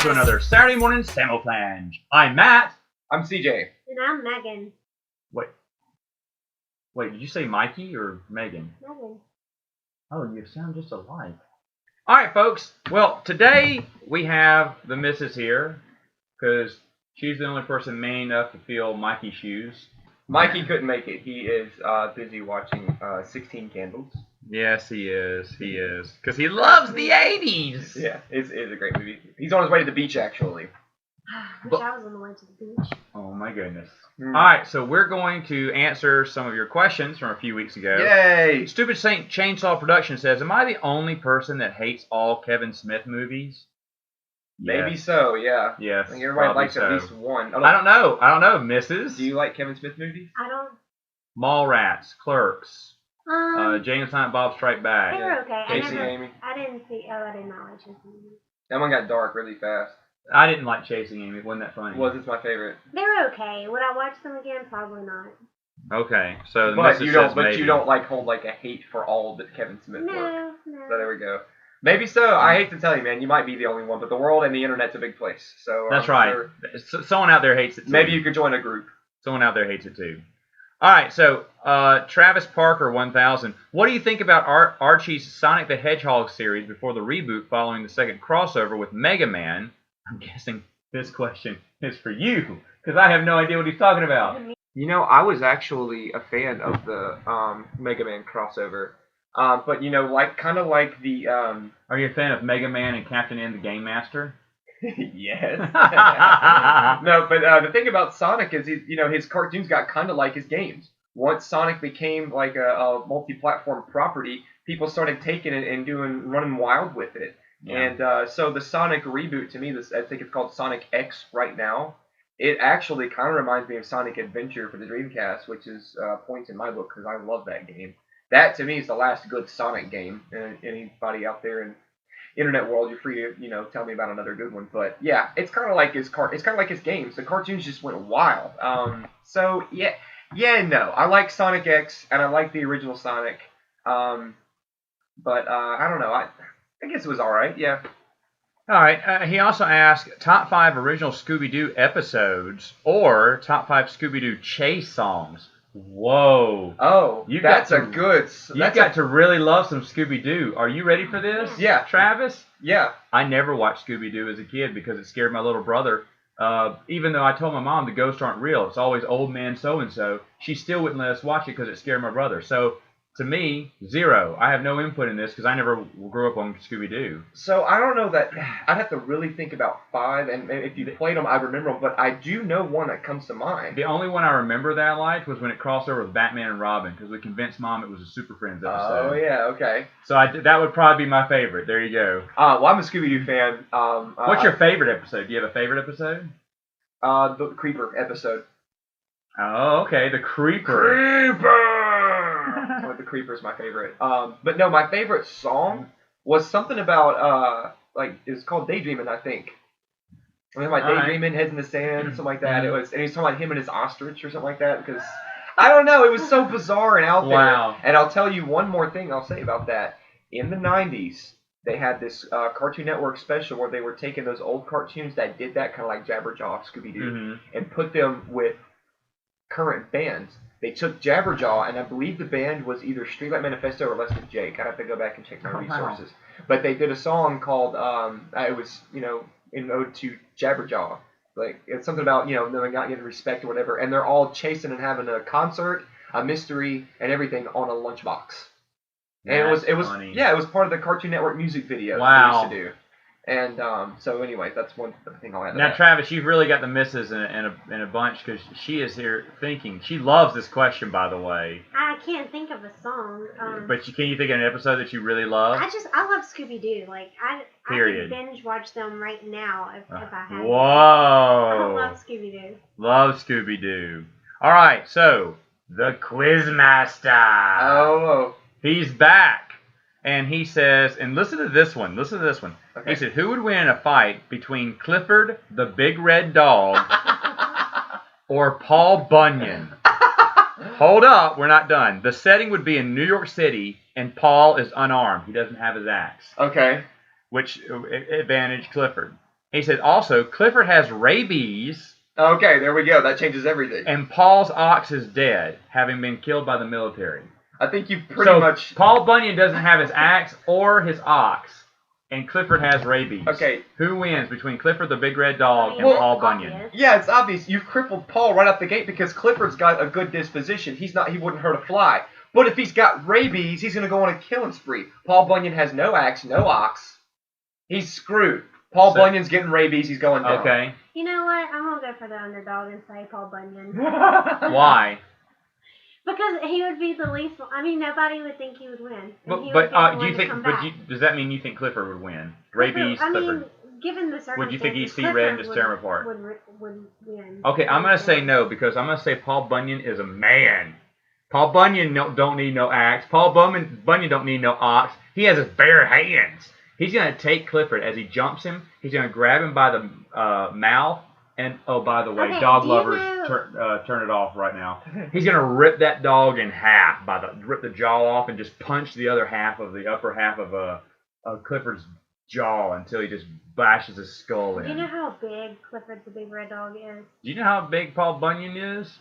to another Saturday morning Samoflange. I'm Matt. I'm CJ. And I'm Megan. Wait, did you say Mikey or Megan? Megan. Oh, you sound just alike. All right, folks. Well, today we have the missus here because she's the only person man enough to feel Mikey's shoes. Mikey couldn't make it. He is busy watching 16 Candles. Yes, he is. He is. Because he loves the 80s. Yeah, it's a great movie. He's on his way to the beach, actually. Wish I was on the way to the beach. Oh, my goodness. All right, so we're going to answer some of your questions from a few weeks ago. Yay! Stupid Saint Chainsaw Production says, am I the only person that hates all Kevin Smith movies? Maybe Yes. so, yeah. Yes. I think everybody likes so. at least one. I don't know, Mrs. Do you like Kevin Smith movies? I don't. Mallrats, Clerks, Um. James Hunt, Bob Strike Back. They were okay. Casey Amy. I didn't see. Oh, I did not like Chasing Amy. That one got dark really fast. I didn't like Chasing Amy. It wasn't that funny. It's my favorite. They were okay. Would I watch them again? Probably not. Okay, so the But missus you don't. says But maybe. you don't hold like a hate for all the Kevin Smith work. No. So there we go. Maybe so. I hate to tell you, man. You might be the only one, but the world and the internet's a big place. So That's I'm right. sure Someone out there hates it too. maybe you could join a group. Someone out there hates it too. All right, so Travis Parker 1000. What do you think about Archie's Sonic the Hedgehog series before the reboot following the second crossover with Mega Man? I'm guessing this question is for you because I have no idea what he's talking about. You know, I was actually a fan of the Mega Man crossover. But kind of like the Are you a fan of Mega Man and Captain N the Game Master? yes. No, but the thing about Sonic is, his cartoons got kind of like his games. Once Sonic became like a multi-platform property, people started taking it and running wild with it. Yeah. And so the Sonic reboot, to me, I think it's called Sonic X right now. It actually kind of reminds me of Sonic Adventure for the Dreamcast, which is points in my book because I love that game. That to me is the last good Sonic game. And anybody out there in internet world, you're free to tell me about another good one. But yeah, it's kind of like his games. The cartoons just went wild. So yeah, no, I like Sonic X and I like the original Sonic. But I don't know. I guess it was all right. Yeah. All right. He also asked top 5 original Scooby-Doo episodes or top 5 Scooby-Doo chase songs. Whoa. Oh, You got to really love some Scooby-Doo. Are you ready for this? Yeah. Travis? Yeah. I never watched Scooby-Doo as a kid because it scared my little brother. Even though I told my mom the ghosts aren't real, it's always old man so-and-so, she still wouldn't let us watch it because it scared my brother. So, to me, 0. I have no input in this because I never grew up on Scooby-Doo. So I don't know that I'd have to really think about 5, and if you played them, I remember them. But I do know one that comes to mind. The only one I remember that I liked was when it crossed over with Batman and Robin because we convinced Mom it was a Super Friends episode. Oh yeah, okay. So that would probably be my favorite. There you go. Well, I'm a Scooby-Doo fan. What's your favorite episode? Do you have a favorite episode? The Creeper episode. Oh, okay, the Creeper. The Creeper is my favorite. But no, my favorite song was something about it's called Daydreaming, I think. I mean, like Daydreaming, Heads in the Sand, something like that. And he was talking about him and his ostrich or something like that. Because I don't know, it was so bizarre and out there. Wow. And I'll tell you one more thing I'll say about that. In the 90s, they had this Cartoon Network special where they were taking those old cartoons that did that, kind of like Jabberjaw, Scooby-Doo, and put them with current bands. They took Jabberjaw, and I believe the band was either Streetlight Manifesto or Less Than Jake. I'd have to go back and check my resources. Wow. But they did a song called, it was, in ode to Jabberjaw. Like, it's something about, them not getting respect or whatever. And they're all chasing and having a concert, a mystery, and everything on a lunchbox. And it was funny. Yeah, it was part of the Cartoon Network music video wow. that they used to do. And so anyway, that's one thing I'll add to now, that. Travis, you've really got the missus in a bunch because she is here thinking. She loves this question, by the way. I can't think of a song. But can you think of an episode that you really love? I love Scooby-Doo. Like I could binge watch them right now if I had. Whoa! I love Scooby-Doo. Love Scooby-Doo. All right, so the Quizmaster. Oh. He's back. And he says, and listen to this one. Okay. He said, who would win in a fight between Clifford the Big Red Dog or Paul Bunyan? Hold up, we're not done. The setting would be in New York City, and Paul is unarmed. He doesn't have his axe. Okay. Which advantage Clifford? He said also Clifford has rabies. Okay, there we go. That changes everything. And Paul's ox is dead, having been killed by the military. I think you pretty much. Paul Bunyan doesn't have his axe or his ox, and Clifford has rabies. Okay. Who wins between Clifford the Big Red Dog and Paul Bunyan? Yeah, it's obvious. You've crippled Paul right out the gate because Clifford's got a good disposition. He wouldn't hurt a fly. But if he's got rabies, he's going to go on a killing spree. Paul Bunyan has no axe, no ox. He's screwed. Paul Bunyan's getting rabies. He's going down. Okay. You know what? I'm going to go for the underdog and say Paul Bunyan. Why? Because he would be the least. I mean, nobody would think he would win. Do you think? Does that mean you think Clifford would win? Rabies. I mean, Clifford. Given the circumstances, Would you think he'd see red and just tear him apart? Would win. Okay, I'm gonna say no because I'm gonna say Paul Bunyan is a man. Paul Bunyan don't need no axe. Paul Bunyan don't need no ox. He has his bare hands. He's gonna take Clifford as he jumps him. He's gonna grab him by the mouth. And, oh, by the way, dog lovers, turn it off right now. He's going to rip that dog in half, rip the jaw off and just punch the other half of the upper half of Clifford's jaw until he just bashes his skull in. Do you know how big Clifford the Big Red Dog is? Do you know how big Paul Bunyan is?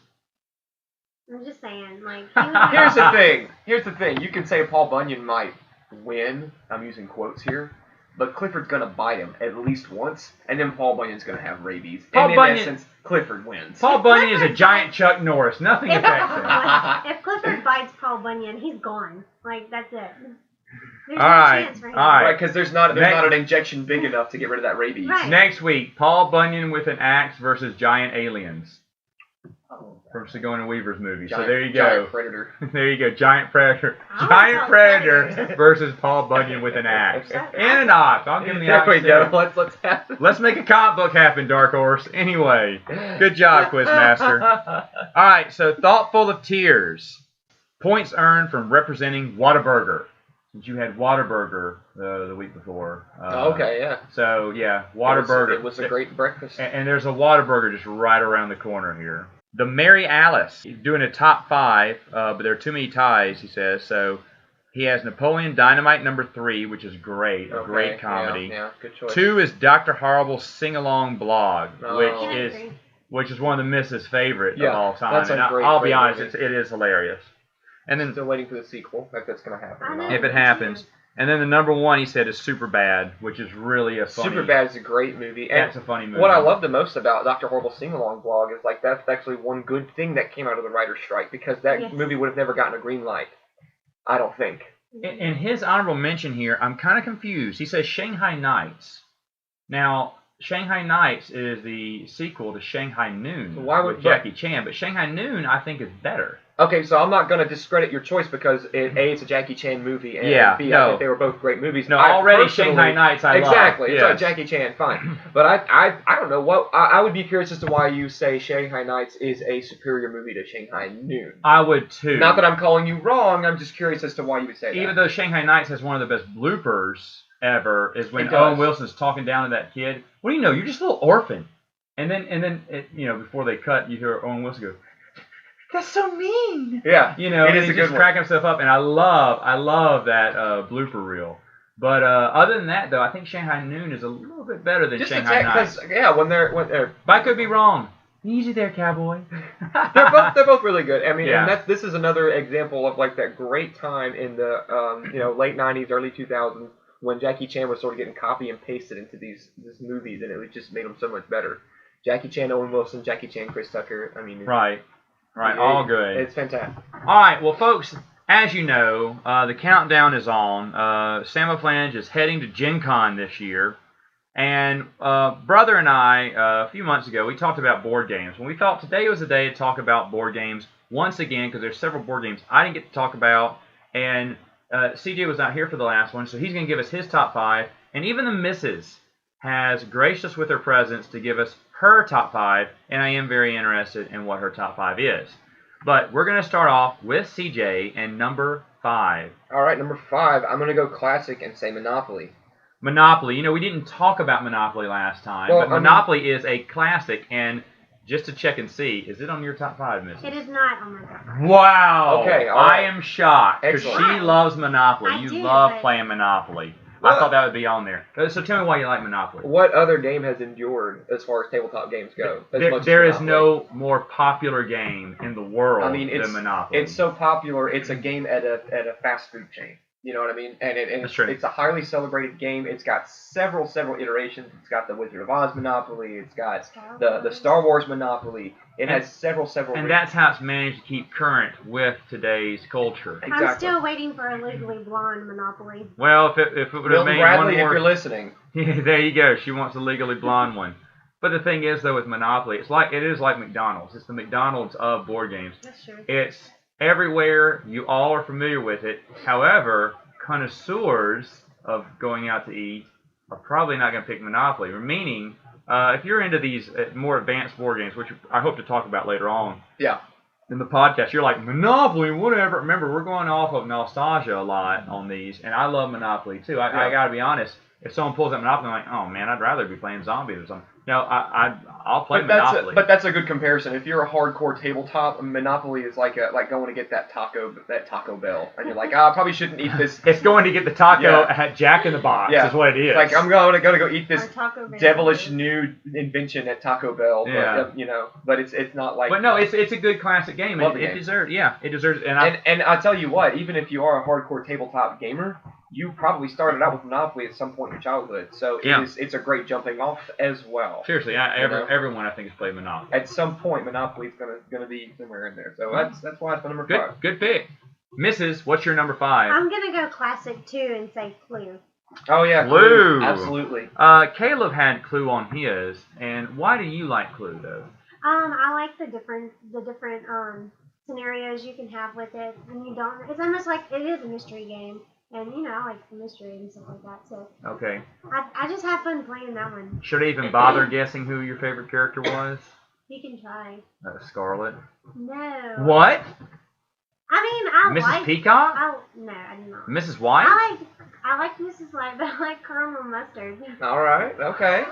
I'm just saying, like... Here's the thing. You can say Paul Bunyan might win. I'm using quotes here. But Clifford's going to bite him at least once, and then Paul Bunyan's going to have rabies. In essence, Clifford wins. Paul Bunyan is a giant Chuck Norris. Nothing affects him. If Clifford bites Paul Bunyan, he's gone. Like, that's it. There's no chance for him. All right. Right, because there's not an injection big enough to get rid of that rabies. Right. Next week, Paul Bunyan with an axe versus giant aliens. From Sigourney Weaver's movie. So there you go. Giant predator. There you go. Giant predator. Giant predator versus Paul Bunyan with an axe. And an ox. I'll give him the ox. There we go. Let's make a comic book happen, Dark Horse. Anyway, good job, Quizmaster. All right, so Thoughtful of Tears. Points earned from representing Whataburger. Since you had Whataburger the week before. Okay, yeah. So, yeah, Whataburger. It was a great breakfast. And there's a Whataburger just right around the corner here. The Mary Alice. He's doing a top 5, but there are too many ties, he says. So he has Napoleon Dynamite #3, which is great. A great comedy. Yeah, good choice. 2 is Dr. Horrible's Sing-Along Blog, Oh. which is one of the Misses' favorite of all time. That's and I'll be honest, it is hilarious. And then still waiting for the sequel. If that's going to happen. If it happens. And then the #1 he said is Superbad, which is really a funny. Superbad is a great movie. And that's a funny movie. What I love the most about Dr. Horrible's Sing-Along blog is like that's actually one good thing that came out of the writer's strike because that movie would have never gotten a green light. I don't think. In his honorable mention here, I'm kind of confused. He says Shanghai Nights. Now, Shanghai Nights is the sequel to Shanghai Noon with Jackie Chan, but Shanghai Noon I think is better. Okay, so I'm not going to discredit your choice because it's a Jackie Chan movie, and B, I think they were both great movies. No, already Shanghai Nights I love. Exactly, it's like Jackie Chan, fine. But I don't know what I would be curious as to why you say Shanghai Nights is a superior movie to Shanghai Noon. I would too. Not that I'm calling you wrong. I'm just curious as to why you would say that. Even though Shanghai Nights has one of the best bloopers ever, is when Owen Wilson's talking down to that kid. What do you know? You're just a little orphan. And then before they cut, you hear Owen Wilson go, "That's so mean." Yeah, and he's just cracking himself up, and I love that blooper reel. But other than that, though, I think Shanghai Noon is a little bit better than Shanghai Nights. When they're. But I could be wrong. Easy there, cowboy. they're both really good. I mean, and this is another example of like that great time in the late '90s, early 2000s when Jackie Chan was sort of getting copy and pasted into these movies, and it just made them so much better. Jackie Chan, Owen Wilson, Jackie Chan, Chris Tucker. I mean, right, all good. It's fantastic. All right, well, folks, as you know, the countdown is on. Samoflange is heading to Gen Con this year. And Brother and I, a few months ago, we talked about board games. And we thought today was the day to talk about board games once again, because there's several board games I didn't get to talk about. And CJ was not here for the last one, so he's going to give us his top 5. And even the missus has graced us with her presence to give us her top 5. And I am very interested in what her top 5 is. But we're going to start off with CJ and number 5. All right, number 5, I'm going to go classic and say Monopoly. Monopoly. We didn't talk about Monopoly last time, but Monopoly is a classic, and just to check and see, is it on your top 5, Mrs.? It is not on my top 5. Wow! Okay, all right. I am shocked, because Excellent. she loves Monopoly. You love playing Monopoly. I thought that would be on there. So tell me why you like Monopoly. What other game has endured as far as tabletop games go? There is no more popular game in the world than Monopoly. It's so popular. It's a game at a fast food chain. You know what I mean? And it's a highly celebrated game. It's got several iterations. It's got the Wizard of Oz Monopoly. It's got the Star Wars Monopoly. It has several. And that's how it's managed to keep current with today's culture. Exactly. I'm still waiting for a Legally Blonde Monopoly. Well, if it would have made Bradley, one more, if you're listening, yeah, there you go. She wants a Legally Blonde one. But the thing is, though, with Monopoly, it is like McDonald's. It's the McDonald's of board games. That's true. It's everywhere. You all are familiar with it. However, connoisseurs of going out to eat are probably not going to pick Monopoly. Meaning, if you're into these more advanced board games, which I hope to talk about later on in the podcast, you're like, Monopoly, whatever. Remember, we're going off of nostalgia a lot on these, and I love Monopoly, too. I got to be honest. If someone pulls up Monopoly, I'm like, oh, man, I'd rather be playing Zombies or something. No, I'll play Monopoly. But that's a good comparison. If you're a hardcore tabletop, Monopoly is like going to get that Taco Bell, and you're like, I probably shouldn't eat this. It's going to get the taco at Jack in the Box. Is what it is. Like I'm going to go eat this devilish new invention at Taco Bell. But it's not like. But no, it's a good classic game. It deserves. Yeah, it deserves. And I tell you what, even if you are a hardcore tabletop gamer, you probably started out with Monopoly at some point in your childhood, so it's a great jumping off as well. Seriously, everyone I think has played Monopoly. At some point, Monopoly is gonna be somewhere in there, so that's why it's my number 5. Good pick, Mrs. What's your number 5? I'm gonna go classic too and say Clue. Oh yeah, Clue. Absolutely. Caleb had Clue on his, and why do you like Clue though? I like the different scenarios you can have with it, and you don't. It's almost like it is a mystery game. And, I like the mystery and stuff like that, so... Okay. I just have fun playing that one. Should I even bother guessing who your favorite character was? You can try. Scarlet? No. What? I mean, Mrs. Peacock? No, I do not. Mrs. White? I like Mrs. White, but I like Colonel Mustard. All right, okay.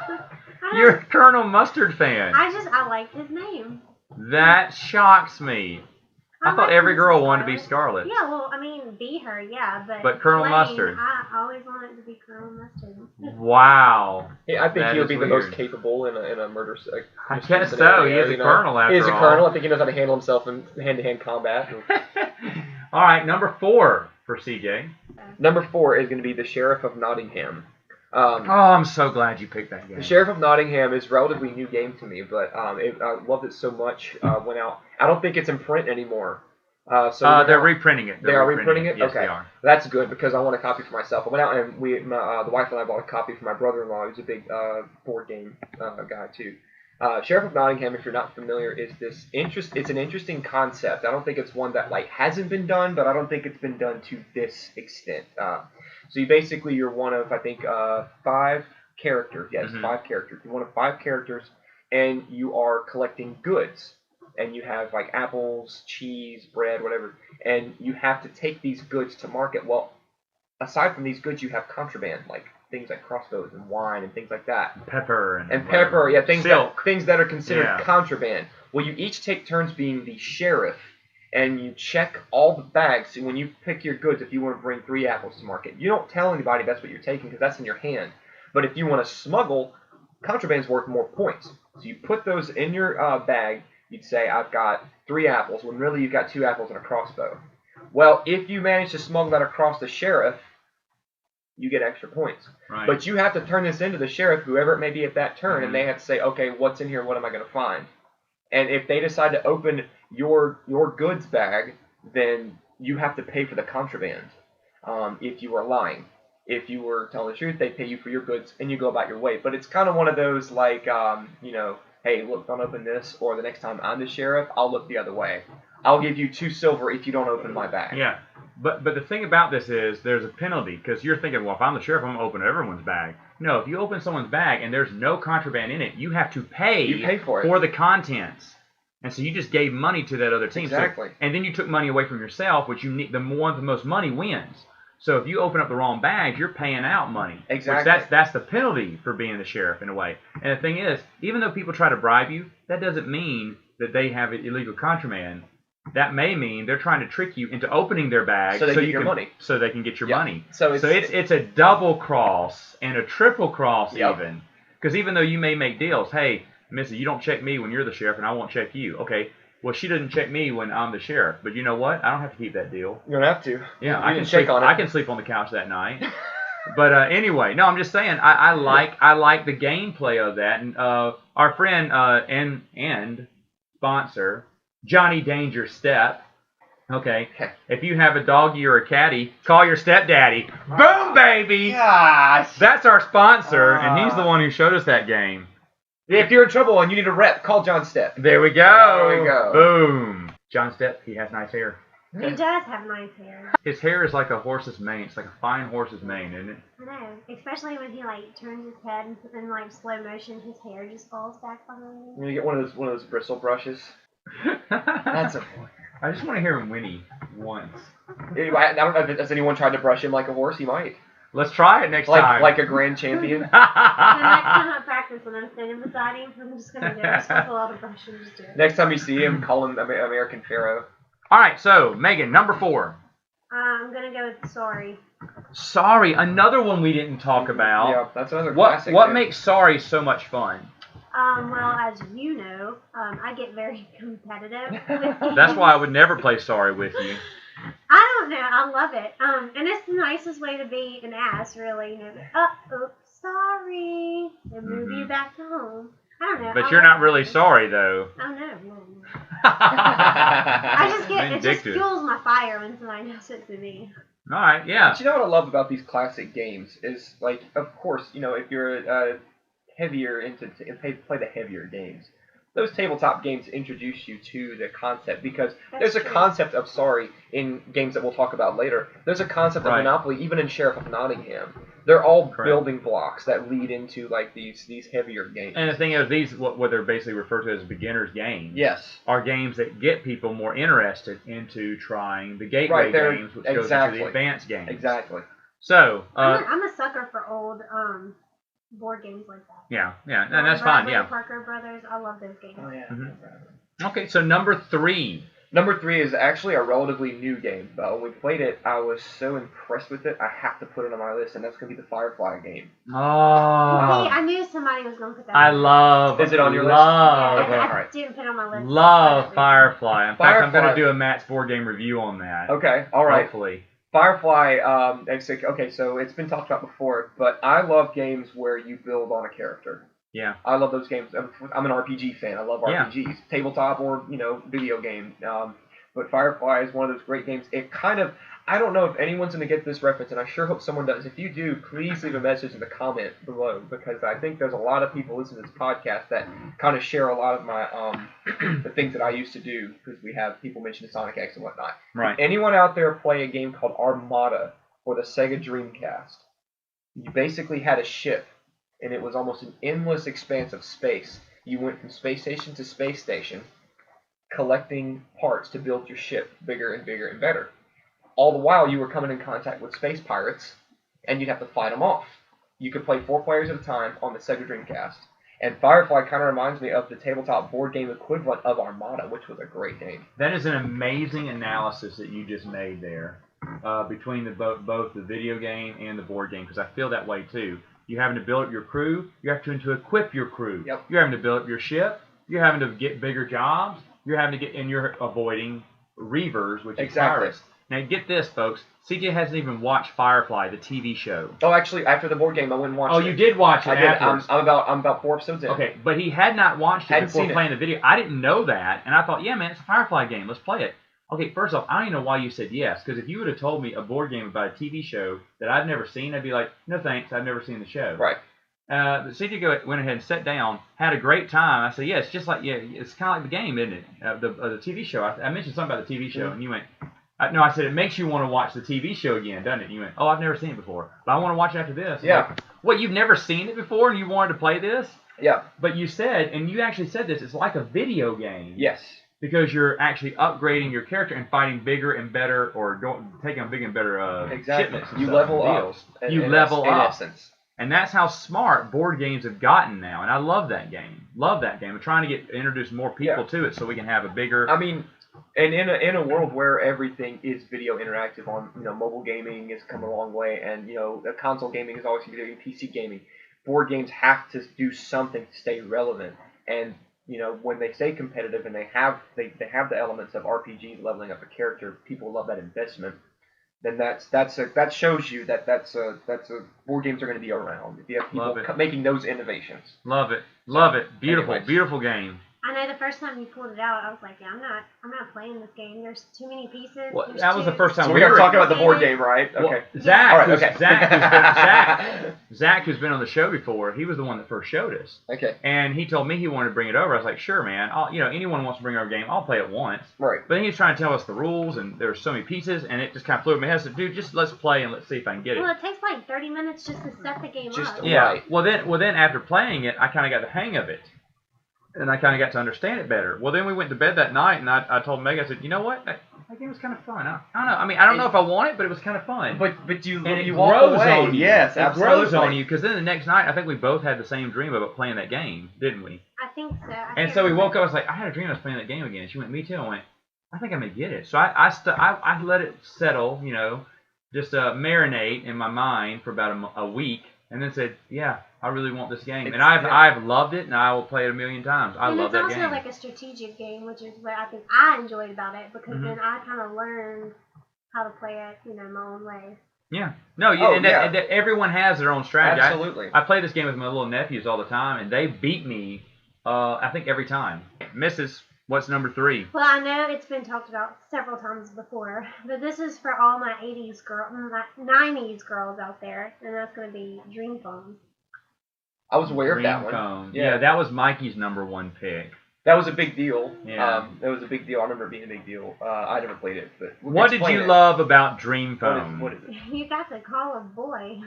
You're a Colonel Mustard fan. I like his name. That shocks me. I thought every girl wanted to be Scarlet. Yeah, well, be her, yeah, but Colonel Mustard. I always wanted to be Colonel Mustard. Wow. Yeah, I think he'll be the most capable in a murder. I guess so. He is a colonel after all. He is a colonel. I think he knows how to handle himself in hand-to-hand combat. All right, number 4 for CJ. Number 4 is going to be the Sheriff of Nottingham. I'm so glad you picked that game. The Sheriff of Nottingham is a relatively new game to me, but I loved it so much. Went out. I don't think it's in print anymore. They're reprinting it. They are reprinting it? Yes, okay. They are. That's good because I want a copy for myself. I went out and the wife and I bought a copy for my brother-in-law, who's a big board game guy too. Sheriff of Nottingham, if you're not familiar, is it's an interesting concept. I don't think it's one that hasn't been done, but I don't think it's been done to this extent. So you're one of, I think, 5 characters. Yes, 5 characters. You're one of 5 characters, and you are collecting goods. And you have apples, cheese, bread, whatever. And you have to take these goods to market. Well, aside from these goods, you have contraband, like things like crossbows and wine and things like that. Pepper. Things that are considered contraband. Well, you each take turns being the sheriff. And you check all the bags. And when you pick your goods, if you want to bring 3 apples to market, you don't tell anybody that's what you're taking because that's in your hand. But if you want to smuggle, contraband's worth more points. So you put those in your bag. You'd say, I've got 3 apples, when really you've got 2 apples and a crossbow. Well, if you manage to smuggle that across the sheriff, you get extra points. Right. But you have to turn this into the sheriff, whoever it may be at that turn, and they have to say, okay, what's in here? What am I going to find? And if they decide to open your goods bag, then you have to pay for the contraband if you are lying. If you were telling the truth, they pay you for your goods, and you go about your way. But it's kind of one of those, hey, look, don't open this, or the next time I'm the sheriff, I'll look the other way. I'll give you 2 silver if you don't open my bag. Yeah, but the thing about this is there's a penalty, because you're thinking, well, if I'm the sheriff, I'm going to open everyone's bag. No, if you open someone's bag and there's no contraband in it, you have to pay for the contents. And so you just gave money to that other team. Exactly. So, and then you took money away from yourself, which you need. The one with the most money wins. So if you open up the wrong bags, you're paying out money. Exactly. That's the penalty for being the sheriff in a way. And the thing is, even though people try to bribe you, that doesn't mean that they have illegal contraband. that may mean they're trying to trick you into opening their bag so they get your money. So they can get your money. So it's a double cross and a triple cross Yep. even. Because even though you may make deals, hey, Missy, you don't check me when you're the sheriff, and I won't check you. Okay, well, she doesn't check me when I'm the sheriff. But you know what? I don't have to keep that deal. You don't have to. Yeah, I can check on it. I can sleep on the couch that night. But anyway, no, I'm just saying I like the gameplay of that. And our friend and sponsor Johnny Danger Step. Okay, if you have a doggy or a catty, call your stepdaddy. Boom, baby. Gosh. That's our sponsor, and he's the one who showed us that game. If you're in trouble and you need a rep, call John Step. There we go. There we go. Boom. John Step, he has nice hair. He does have nice hair. His hair is like a horse's mane. It's like a fine horse's mane, isn't it? I know. Especially when he like turns his head and in like slow motion, his hair just falls back behind him. You get one of those bristle brushes. That's a. I just want to hear him whinny once. I don't know if has anyone tried to brush him like a horse. He might. Let's try it next time. Like a grand champion. The next time I practice when I'm standing beside him, I'm just gonna do it. Just with a lot of brushing, just do it. Next time you see him, call him American Pharaoh. All right, so Megan, number 4. I'm gonna go with Sorry. Sorry, another one we didn't talk about. Yeah, that's another classic. What makes Sorry so much fun? Well, as you know, I get very competitive with games. That's why I would never play Sorry with you. I don't know. I love it. And it's the nicest way to be an ass, really. You know, oops, sorry. And move you back to home. I don't know. But you're not really sorry, though. Oh, no. I just get, it just fuels my fire when somebody does it to me. All right, yeah. But you know what I love about these classic games is, like, of course, you know, if you're heavier into play the heavier games, those tabletop games introduce you to the concept because there's a concept of Sorry in games that we'll talk about later. There's a concept of Monopoly, even in Sheriff of Nottingham. They're all building blocks that lead into like these heavier games. And the thing is, these what they're basically referred to as beginners games. Yes, are games that get people more interested into trying the gateway games, which goes into the advanced games. Exactly. So I'm a sucker for old board games like that. Yeah, and that's fine. Yeah. Parker Brothers, I love those games. Oh yeah. Mm-hmm. Okay, so number 3. Number 3 is actually a relatively new game, but when we played it, I was so impressed with it, I have to put it on my list, and that's going to be the Firefly game. Oh. I knew somebody was going to put that I love. Is it on your list? Love. Yeah, I didn't put it on my list. Love Firefly. In fact, I'm going to Firefly. do a Matt's board game review on that. Okay, all right. Hopefully. Firefly, okay, so it's been talked about before, but I love games where you build on a character. Yeah. I love those games. I'm an RPG fan. I love RPGs, tabletop or video game. But Firefly is one of those great games. It kind of, I don't know if anyone's going to get this reference, and I sure hope someone does. If you do, please leave a message in the comment below, because I think there's a lot of people listening to this podcast that kind of share a lot of my the things that I used to do, because we have people mention Sonic X and whatnot. Right. If anyone out there play a game called Armada for the Sega Dreamcast, you basically had a ship, and it was almost an endless expanse of space. You went from space station to space station, collecting parts to build your ship bigger and bigger and better. All the while, you were coming in contact with space pirates, and you'd have to fight them off. You could play 4 players at a time on the Sega Dreamcast. And Firefly kind of reminds me of the tabletop board game equivalent of Armada, which was a great game. That is an amazing analysis that you just made there, between both the video game and the board game, because I feel that way too. You're having to build up your crew. You're having to equip your crew. Yep. You're having to build up your ship. You're having to get bigger jobs. You're having to get, and you're avoiding reavers, which is pirates. Now get this, folks. CJ hasn't even watched Firefly, the TV show. Oh, actually, after the board game, I went and watched it. Oh, you did watch it. I did. Afterwards. I'm about 4 episodes in. Okay, but he had not watched it before playing the video. I didn't know that, and I thought, yeah, man, it's a Firefly game. Let's play it. Okay, first off, I don't even know why you said yes, because if you would have told me a board game about a TV show that I've never seen, I'd be like, no thanks, I've never seen the show. Right. But CJ went ahead and sat down, had a great time. I said, yeah, it's just like, it's kind of like the game, isn't it? The TV show. I mentioned something about the TV show, and you went, no, I said, it makes you want to watch the TV show again, doesn't it? And you went, oh, I've never seen it before, but I want to watch it after this. Yeah. Like, what, you've never seen it before, and you wanted to play this? Yeah. But you said, and you actually said this, it's like a video game. Yes. Because you're actually upgrading your character and fighting bigger and better, or taking on bigger and better shipments. You level up. You level up. In essence. And that's how smart board games have gotten now. And I love that game. Love that game. I'm trying to introduce more people to it so we can have a bigger And in a world where everything is video interactive on, mobile gaming has come a long way, and the console gaming is always going to be PC gaming. Board games have to do something to stay relevant, and when they stay competitive and they have the elements of RPGs, leveling up a character, people love that investment. Then that shows you that board games are going to be around if you have people making those innovations. Love it, beautiful, anyways. Beautiful game. I know the first time you pulled it out, I was like, yeah, I'm not playing this game. There's too many pieces. Well, that was the first time so we were talking about the board game, right? Okay. Well, Zach, All right, okay. Zach, who's been on the show before, he was the one that first showed us. Okay. And he told me he wanted to bring it over. I was like, sure, man. Anyone wants to bring over a game, I'll play it once. Right. But then he was trying to tell us the rules, and there were so many pieces, and it just kind of flew in my head. I said, dude, just let's play and let's see if I can get it. Well, it takes like 30 minutes just to set the game up. Yeah. Right. Well, then after playing it, I kind of got the hang of it. And I kind of got to understand it better. Well, then we went to bed that night, and I told Meg, I said, you know what? That game was kind of fun. I don't know. I mean, I don't know if I want it, but it was kind of fun. But you walk grows on you. Yes, it absolutely. grows on you, because then the next night, I think we both had the same dream about playing that game, didn't we? I think so. And so we woke up, I was like, I had a dream I was playing that game again. She went, me too. I went, I think I'm going to get it. So I let it settle, just marinate in my mind for about a week, and then said, yeah, I really want this game. And I've loved it, and I will play it a million times. I love that game. It's also like a strategic game, which is what I think I enjoyed about it, because then I kind of learned how to play it, my own way. Yeah. No, everyone has their own strategy. Absolutely. I play this game with my little nephews all the time, and they beat me, I think, every time. Mrs., what's number 3? Well, I know it's been talked about several times before, but this is for all my 90s girls out there, and that's going to be Dream Phone. I was aware of that one. Phone. Yeah, that was Mikey's number 1 pick. That was a big deal. Yeah. It was a big deal. I remember it being a big deal. I never played it, but what did you love about Dream Phone? What is it? You got to call a boy.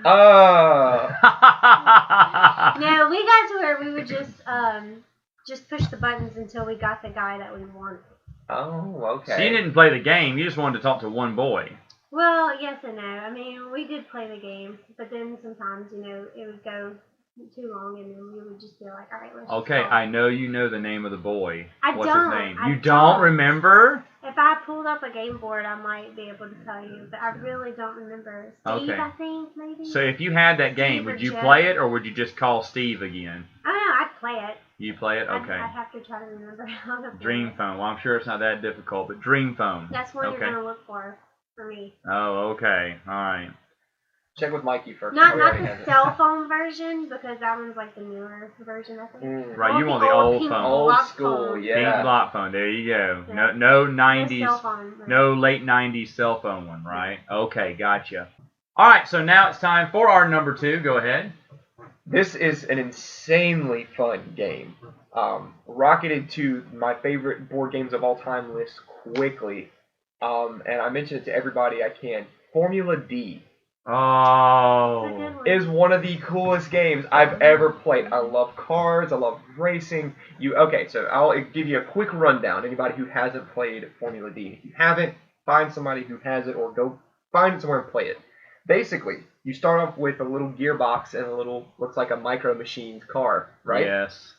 No, we got to where we would just push the buttons until we got the guy that we wanted. Oh, okay. So you didn't play the game. You just wanted to talk to one boy. Well, yes and no. I mean, we did play the game, but then sometimes, it would go too long, and then we would just be like, all right, let's Okay, just I know you know the name of the boy. What's his name? I You don't remember? If I pulled up a game board, I might be able to tell you, but I really don't remember. Steve, Okay. I think, maybe? So if you had that game, Steve or would you Jeff. play it, or would you just call Steve again? I don't know, I'd play it. You play it? Okay. I'd have to try to remember how to play Dream it. Phone. Well, I'm sure it's not that difficult, but Dream Phone. That's what Okay. you're going to look for me. Oh, okay. All right. Check with Mikey first. Not Oh, he already the has it. cell phone version, because that one's like the newer version, I think. Right, you I want the the old pink phone. Old block school, phone. yeah. Pink block phone. There you go. Yeah. No The 90s. cell phone, right? No late 90s cell phone one, right? Okay, gotcha. All right, so now it's time for our number 2. Go ahead. This is an insanely fun game. Rocketed to my favorite board games of all time list quickly. And I mention it to everybody I can. Formula D Oh. is one of the coolest games I've ever played. I love cars. I love racing. Okay, so I'll give you a quick rundown. Anybody who hasn't played Formula D. If you haven't, find somebody who has it, or go find it somewhere and play it. Basically, you start off with a little gearbox and a little, looks like a Micro Machines car, right? Yes.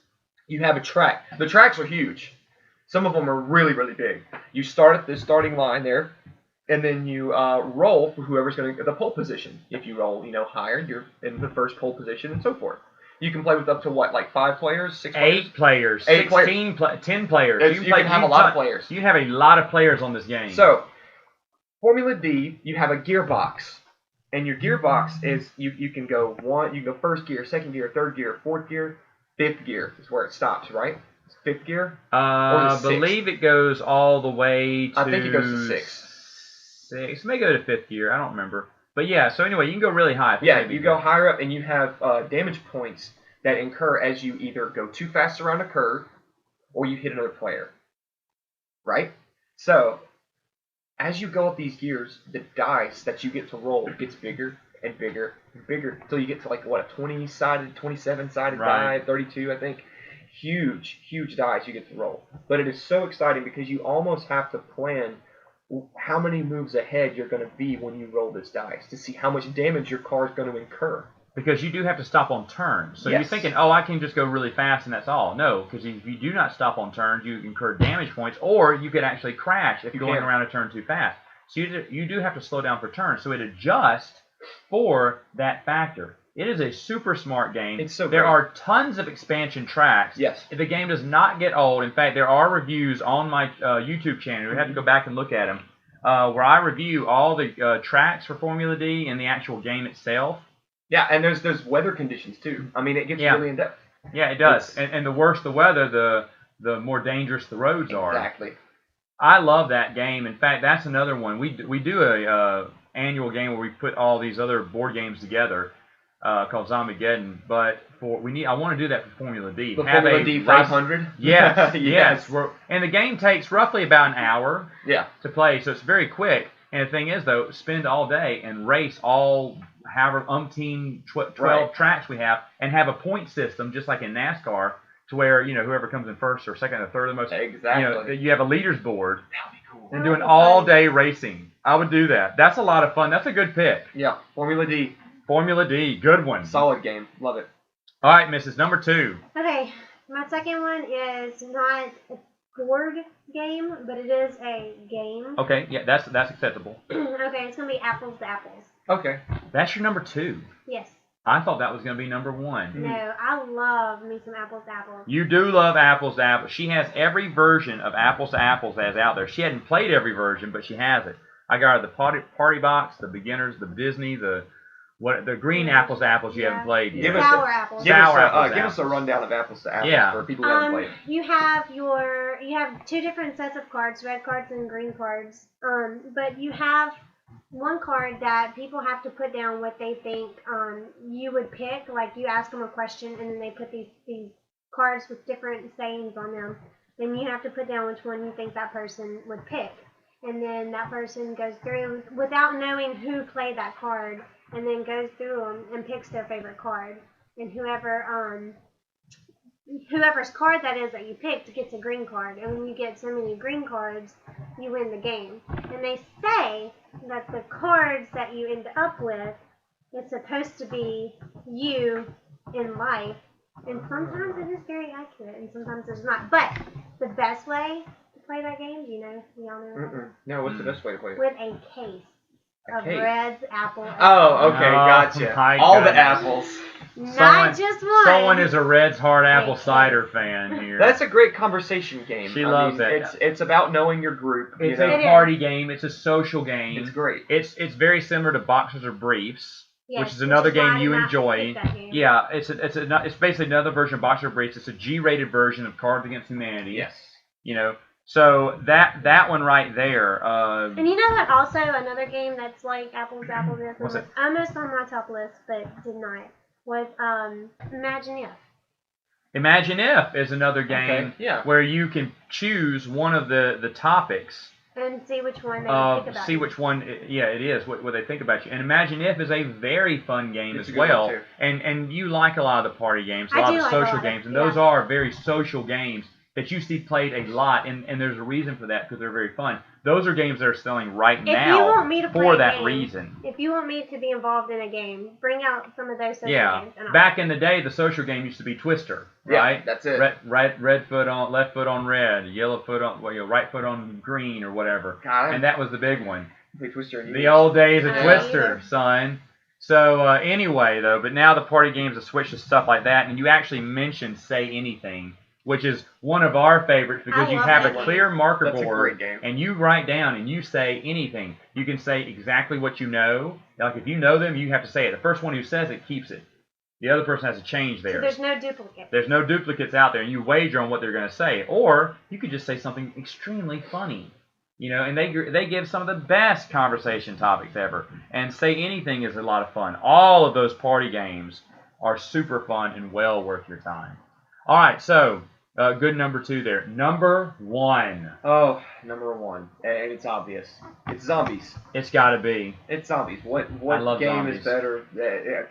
You have a track. The tracks are huge. Some of them are really, really big. You start at the starting line there, and then you roll for whoever's going to get the pole position. If you roll, higher, you're in the first pole position, and so forth. You can play with up to what, like 5 players, 6 players? 8 players, 8 16, 10 players. You can have a lot of players. You have a lot of players on this game. So, Formula D, you have a gearbox. And your gearbox is, you can go first gear, second gear, third gear, fourth gear, fifth gear is where it stops, right? It's fifth gear? I believe it goes all the way to... I think it goes to 6. 6. It may go to 5th gear. I don't remember. But yeah, so anyway, you can go really high. Yeah, you go higher up, and you have damage points that incur as you either go too fast around a curve, or you hit another player. Right? So, as you go up these gears, the dice that you get to roll gets bigger and bigger and bigger until you get to like, what, a 20-sided, 27-sided die, 32, I think. Huge, huge dice you get to roll. But it is so exciting because you almost have to plan how many moves ahead you're going to be when you roll this dice to see how much damage your car is going to incur. because you do have to stop on turns. So you're Yes. thinking, oh, I can just go really fast and that's all. No, because if you do not stop on turns, you incur damage points, or you could actually crash if You you're going can. around a turn too fast. So you do have to slow down for turns. So it adjusts for that factor. It is a super smart game. It's so There great. are tons of expansion tracks. Yes. The game does not get old. In fact, there are reviews on my YouTube channel. You have to go back and look at them, where I review all the tracks for Formula D and the actual game itself. Yeah, and there's weather conditions too. I mean, it gets Yeah. really in depth. Yeah, it does. It's- And the worse the weather, the more dangerous the roads are. Exactly. I love that game. In fact, that's another one. We do a annual game where we put all these other board games together called Zombiegeddon. But I want to do that for Formula D. The Have Formula a D race- 500. Yes, Yes. yes. And the game takes roughly about an hour Yeah. to play, so it's very quick. And the thing is, though, spend all day and race all however umpteen 12 Right. tracks we have, and have a point system just like in NASCAR, to where whoever comes in first or second or third, the most Exactly. you have a leaders board That'd be cool. and doing all day racing. I would do that. That's a lot of fun. That's a good pick. Yeah. Formula D. Formula D, good one. Solid game. Love it. All right, Mrs. Number 2. Okay, my second one is not a board game, but it is a game. Okay, yeah, that's acceptable. Okay, it's gonna be Apples to Apples. Okay. That's your number 2. Yes. I thought that was going to be number 1. No, I love me some Apples to Apples. You do love Apples to Apples. She has every version of Apples to Apples that's out there. She hadn't played every version, but she has it. I got her the party box, the beginners, the Disney, the green Apples to Apples you haven't played yet. Give us Sour Apples. Give Sour us, apples to give us a apples. rundown of Apples to Apples Yeah. for people who haven't played. You have two different sets of cards, red cards and green cards. But you have one card that people have to put down what they think you would pick. Like you ask them a question and then they put these cards with different sayings on them. Then you have to put down which one you think that person would pick. And then that person goes through without knowing who played that card, and then goes through them and picks their favorite card. And whoever's card that is that you picked gets a green card. And when you get so many green cards, you win the game. And they say that the cards that you end up with, it's supposed to be you in life. And sometimes it is very accurate, and sometimes it's not. But the best way to play that game, do you know? Y'all know? No, what's the best way to play it? With a case of case? Red's apple. Oh, okay, Oh, gotcha. my All the goodness. apples. Not just one. Someone is a Red's Hard Apple Wait, Cider fan here. That's a great conversation game. She loves that. It's about knowing your group. It's you know? a party game. It's a social game. It's great. It's very similar to Boxers or Briefs, Yes, which is another why game I you did not enjoy. pick that game. Yeah, it's basically another version of Boxers or Briefs. It's a G-rated version of Cards Against Humanity. Yes. So that one right there. And you know what? Also, another game that's like Apples to Apples. What's it? Almost on my top list, but did not. Was Imagine If. Imagine If is another game Okay, yeah. where you can choose one of the topics. And see which one they think about. See which one, it is, what they think about you. And Imagine If is a very fun game It's a as good one, well. too. And you like a lot of the party games, a I lot do of the like a social lot of- games, and yeah. those are very social games that you see played a lot, and there's a reason for that because they're very fun. Those are games that are selling right If you now want me to play for a that game, reason. If you want me to be involved in a game, bring out some of those social Yeah, games. And I'll- back in the day, the social game used to be Twister, Yeah, right? that's it. Red foot on, left foot on red, yellow foot on, right foot on green or whatever. God, And that was the big one. play Twister and The you- old days of I Twister, either. son. So anyway, though, but now the party games have switched to stuff like that, and you actually mentioned Say Anything, which is one of our favorites because I you love have that a game. clear marker That's a board, great game. and you write down and you say anything. You can say exactly what you know. Like if you know them, you have to say it. The first one who says it keeps it. The other person has to change So theirs. there's no duplicate. There's no duplicates out there, and you wager on what they're going to say. Or you could just say something extremely funny, and they give some of the best conversation topics ever. And Say Anything is a lot of fun. All of those party games are super fun and well worth your time. All right, so good number 2 there. Number 1. Oh, number one, and it's obvious. It's zombies. It's got to be. It's zombies. What I love game zombies. is better?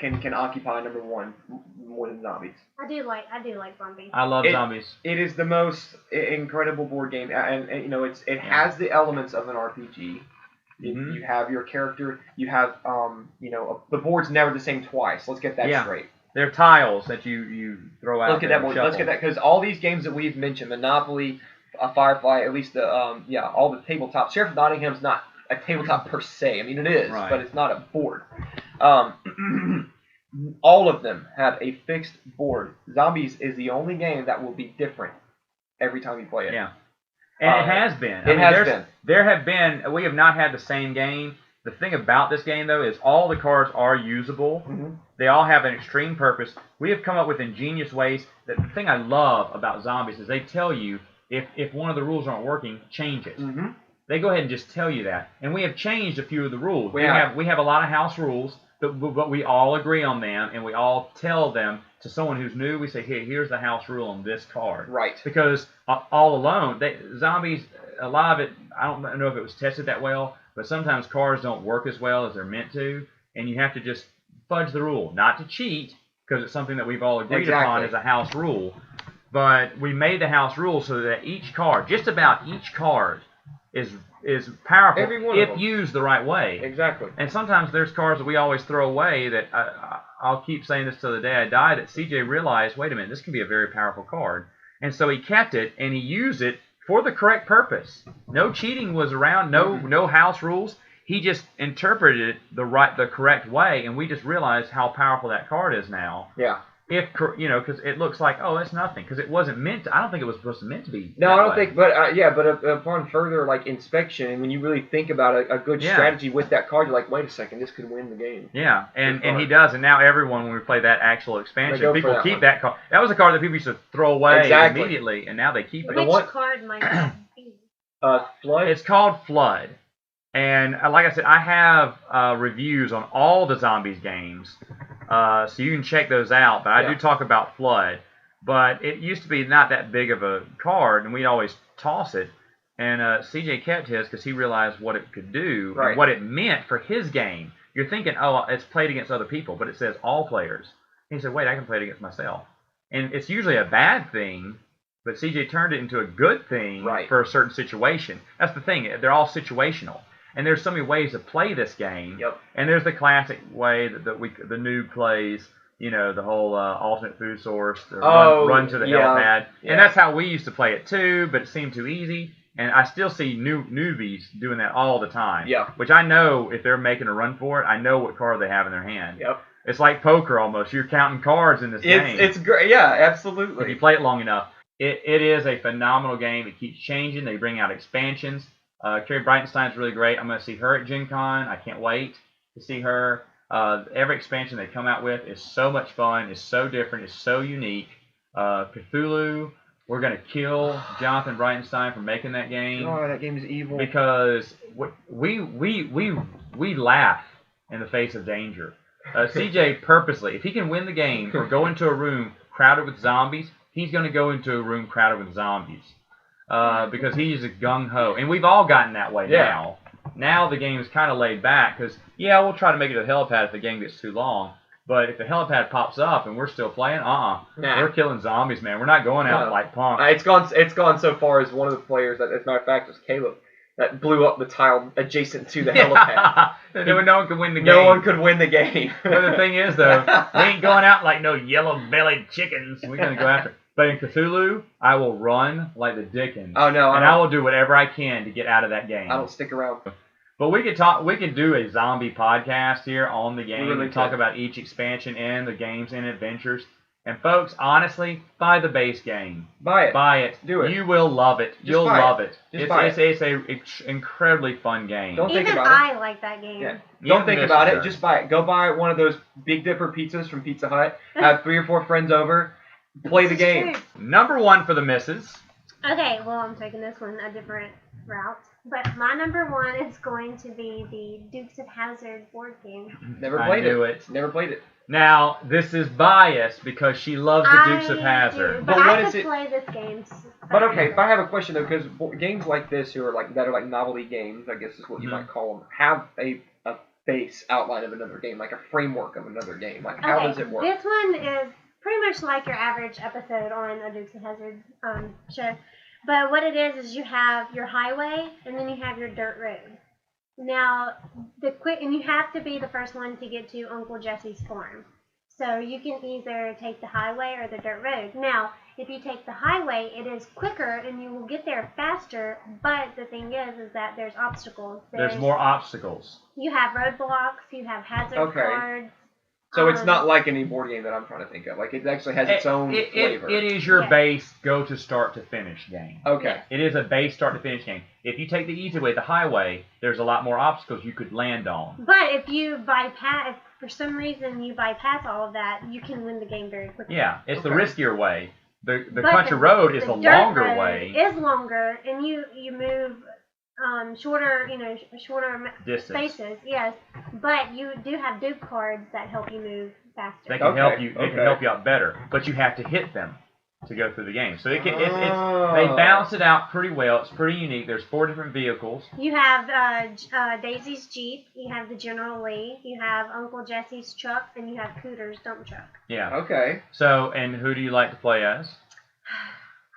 Can occupy number one more than zombies? I do like zombies. I love zombies. It is the most incredible board game, and it has the elements of an RPG. Mhm. You have your character. You have the board's never the same twice. Let's get that Yeah. straight. They're tiles that you throw out. Let's get that board. Let's get that because all these games that we've mentioned, Monopoly, Firefly, at least the all the tabletop. Sheriff of Nottingham's not a tabletop per se. I mean, it is, Right. but it's not a board. All of them have a fixed board. Zombies is the only game that will be different every time you play it. Yeah. And it has been. It has been. There have been. We have not had the same game. The thing about this game, though, is all the cards are usable. Mm-hmm. They all have an extreme purpose. We have come up with ingenious ways. The thing I love about Zombies is they tell you if one of the rules aren't working, change it. Mm-hmm. They go ahead and just tell you that. And we have changed a few of the rules. We have a lot of house rules, but we all agree on them, and we all tell them to someone who's new. We say, hey, here's the house rule on this card. Right. Because all alone, Zombies, a lot of it, I don't know if it was tested that well, but sometimes cards don't work as well as they're meant to, and you have to just fudge the rule. Not to cheat, because it's something that we've all agreed upon as a house rule, but we made the house rule so that each card, just about each card, is powerful if used the right way. Exactly. And sometimes there's cards that we always throw away that I'll keep saying this till the day I die, that CJ realized, wait a minute, this can be a very powerful card. And so he kept it and he used it for the correct purpose. No cheating was around, no house rules. He just interpreted it the correct way, and we just realized how powerful that card is now. Yeah. Because it looks like, oh, it's nothing, because it wasn't meant to. I don't think it was meant to be. No, I don't think. But upon further inspection, and when you really think about a good strategy with that card, you're like, wait a second, this could win the game. Yeah, and he does, and now everyone, when we play that actual expansion, people keep that card. That was a card that people used to throw away immediately, and now they keep it. Which card might that be? Flood. It's called Flood. And like I said, I have reviews on all the Zombies games, so you can check those out. But I do talk about Flood. But it used to be not that big of a card, and we'd always toss it. And CJ kept his because he realized what it could do and what it meant for his game. You're thinking, oh, it's played against other people, but it says all players. And he said, wait, I can play it against myself. And it's usually a bad thing, but CJ turned it into a good thing for a certain situation. That's the thing. They're all situational. And there's so many ways to play this game. Yep. And there's the classic way that the noob plays, the whole alternate food source, run to the helipad. Yeah. And that's how we used to play it too, but it seemed too easy. And I still see newbies doing that all the time. Yeah. Which I know if they're making a run for it, I know what card they have in their hand. Yep. It's like poker almost. You're counting cards in this game. It's great. Yeah, absolutely. If you play it long enough. It is a phenomenal game. It keeps changing. They bring out expansions. Carrie Breitenstein's really great. I'm going to see her at Gen Con. I can't wait to see her. Every expansion they come out with is so much fun. It's so different. It's so unique. Cthulhu, we're going to kill Jonathan Breitenstein for making that game. Oh, that game is evil. Because we laugh in the face of danger. CJ purposely, if he can win the game or go into a room crowded with zombies, he's going to go into a room crowded with zombies. Because he's a gung-ho. And we've all gotten that way now. Now the game is kind of laid back because, we'll try to make it to the helipad if the game gets too long. But if the helipad pops up and we're still playing, we're killing zombies, man. We're not going out like punks. It's gone so far as one of the players, as a matter of fact, was Caleb, that blew up the tile adjacent to the helipad. No one could win the game. No one could win the game. But the thing is, though, we ain't going out like no yellow-bellied chickens. We're going to go after it. But in Cthulhu, I will run like the Dickens. Oh no! And I will do whatever I can to get out of that game. I don't stick around. But we could do a zombie podcast here on the game and talk about each expansion and the games and adventures. And folks, honestly, buy the base game. Buy it. Buy it. Do it. You will love it. You'll love it. It's an incredibly fun game. Don't think about it. I like that game. Yeah. Don't think about it. Just buy it. Go buy one of those Big Dipper pizzas from Pizza Hut. Have 3 or 4 friends over. Play the game. Number 1 for the misses. Okay, well, I'm taking this one a different route. But my number 1 is going to be the Dukes of Hazzard board game. Never played it. Never played it. Now, this is biased because she loves the Dukes of Hazzard. But I could play this game. But okay, if I have a question though, because games like this, that are like novelty games, I guess is what you might call them, have a base outline of another game, like a framework of another game. Like, how does it work? This one is pretty much like your average episode on a Dukes of Hazzard show. But what it is you have your highway, and then you have your dirt road. Now, and you have to be the first one to get to Uncle Jesse's farm. So you can either take the highway or the dirt road. Now, if you take the highway, it is quicker and you will get there faster. But the thing is that there's obstacles. There's more obstacles. You have roadblocks. You have hazard cards. So it's not like any board game that I'm trying to think of. Like, it actually has its own flavor. It is your base go to start to finish game. Okay. It is a base start to finish game. If you take the easy way, the highway, there's a lot more obstacles you could land on. But if you bypass, if for some reason you bypass all of that, you can win the game very quickly. Yeah, it's the riskier way. The country road is the longer way. Is longer, and you move shorter, shorter distance. Spaces. Yes, but you do have dupe cards that help you move faster. They can help you. They can help you out better, but you have to hit them to go through the game. So they balance it out pretty well. It's pretty unique. There's 4 different vehicles. You have Daisy's Jeep. You have the General Lee. You have Uncle Jesse's truck, and you have Cooter's dump truck. Yeah. Okay. So, and who do you like to play as?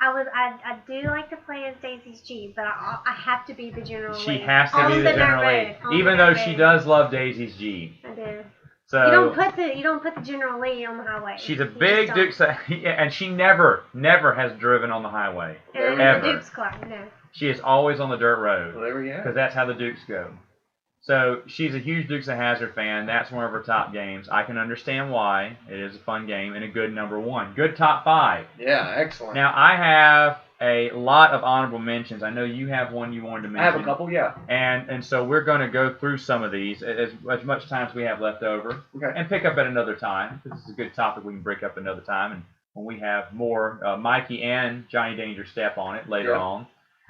I do like to play as Daisy's Jeep, but I have to be the General Lee. She has to be the General Lee, even though she does love Daisy's Jeep. I do. So you don't put the General Lee on the highway. She's a big Duke's, and she never has driven on the highway ever. The Duke's car, no. She is always on the dirt road. Well, there we go. Because that's how the Dukes go. So she's a huge Dukes of Hazzard fan. That's one of her top games. I can understand why. It is a fun game and a good number 1. Good top 5. Yeah, excellent. Now I have a lot of honorable mentions. I know you have one you wanted to mention. I have a couple, yeah. And so we're going to go through some of these as much time as we have left over, and pick up at another time. This is a good topic we can break up another time, and when we have more Mikey and Johnny Danger Step on it later on.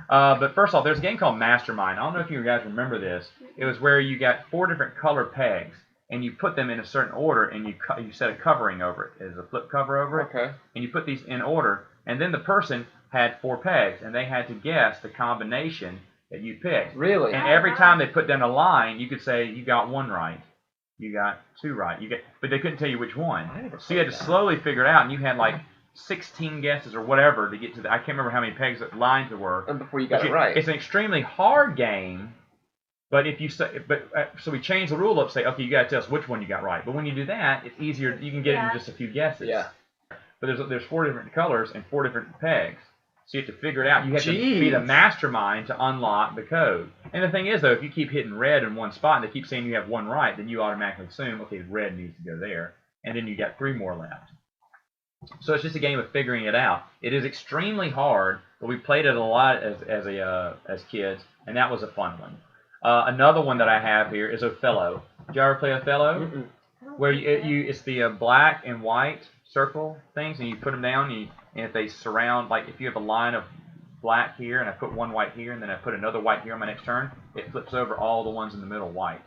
But first off, there's a game called Mastermind. I don't know if you guys remember this. It was where you got 4 different color pegs, and you put them in a certain order, and you set a covering over it. There's a flip cover over it. Okay. And you put these in order, and then the person had 4 pegs, and they had to guess the combination that you picked. Really? And every time they put down a line, you could say you got 1 right, you got 2 right, but they couldn't tell you which one. So you had to slowly figure it out, and you had like 16 guesses or whatever to get to I can't remember how many pegs lines there were. And before you got it right. It's an extremely hard game, but if you say, so we changed the rule up, say, okay, you got to tell us which one you got right. But when you do that, it's easier. You can get it in just a few guesses. Yeah. But there's 4 different colors and 4 different pegs. So you have to figure it out. You have to be the mastermind to unlock the code. And the thing is, though, if you keep hitting red in one spot and they keep saying you have 1 right, then you automatically assume, okay, red needs to go there. And then you got 3 more left. So it's just a game of figuring it out. It is extremely hard, but we played it a lot as kids, and that was a fun one. Another one that I have here is Othello. Did you ever play Othello? Mm-mm. Where it's the black and white circle things, and you put them down, and if they surround, like if you have a line of black here, and I put 1 white here, and then I put another white here on my next turn, it flips over all the ones in the middle white.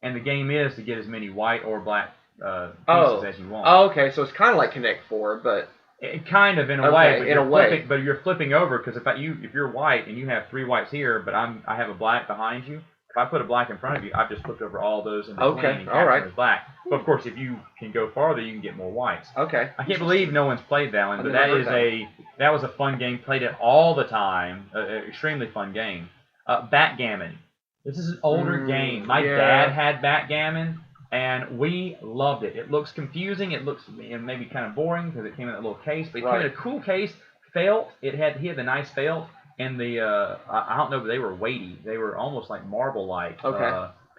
And the game is to get as many white or black pieces as you want. Oh, okay. So it's kind of like Connect 4, but kind of in a way. But but you're flipping over because if you're white and you have 3 whites here, but I have a black behind you. If I put a black in front of you, I've just flipped over all those in between and captured as black. But of course, if you can go farther, you can get more whites. Okay. I can't believe no one's played that one, but that was a fun game. Played it all the time. Extremely fun game. Backgammon. This is an older game. My dad had backgammon. And we loved it. It looks confusing. It looks maybe kind of boring because it came in that little case. But it came in a cool case. Felt. He had the nice felt. And the I don't know, but they were weighty. They were almost like marble-like